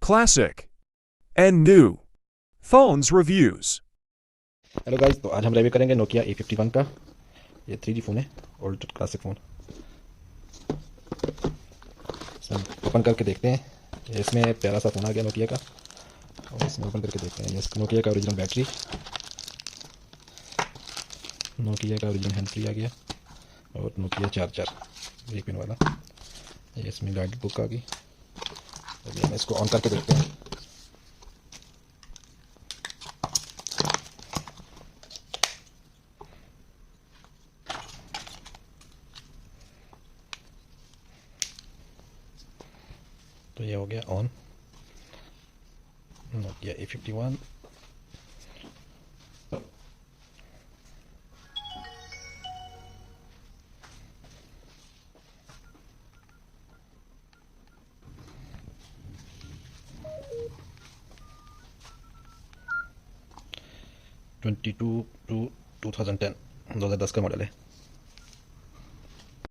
classic, and new. Phones reviews. Hello guys, तो आज हम रिव्यू करेंगे नोकिया E51 का। ये 3G फ़ोन है, ओल्ड क्लासिक फ़ोन। इसमें ओपन करके देखते हैं। ये इसमें प्यारा सा फ़ोन आ गया नोकिया का, और इसमें ओपन करके देखते हैं। ये नोकिया का ओरिजिनल बैटरी, नोकिया का ओरिजिनल हैंड फ्री आ गया, और नोकिया चार्जर 3 पिन वाला। ये इसमें गाइड बुक आ गई। अभी हम इसको ऑन करके देखते हैं। तो ये हो गया on, Nokia E51। Twenty two two 2010 का मॉडल है।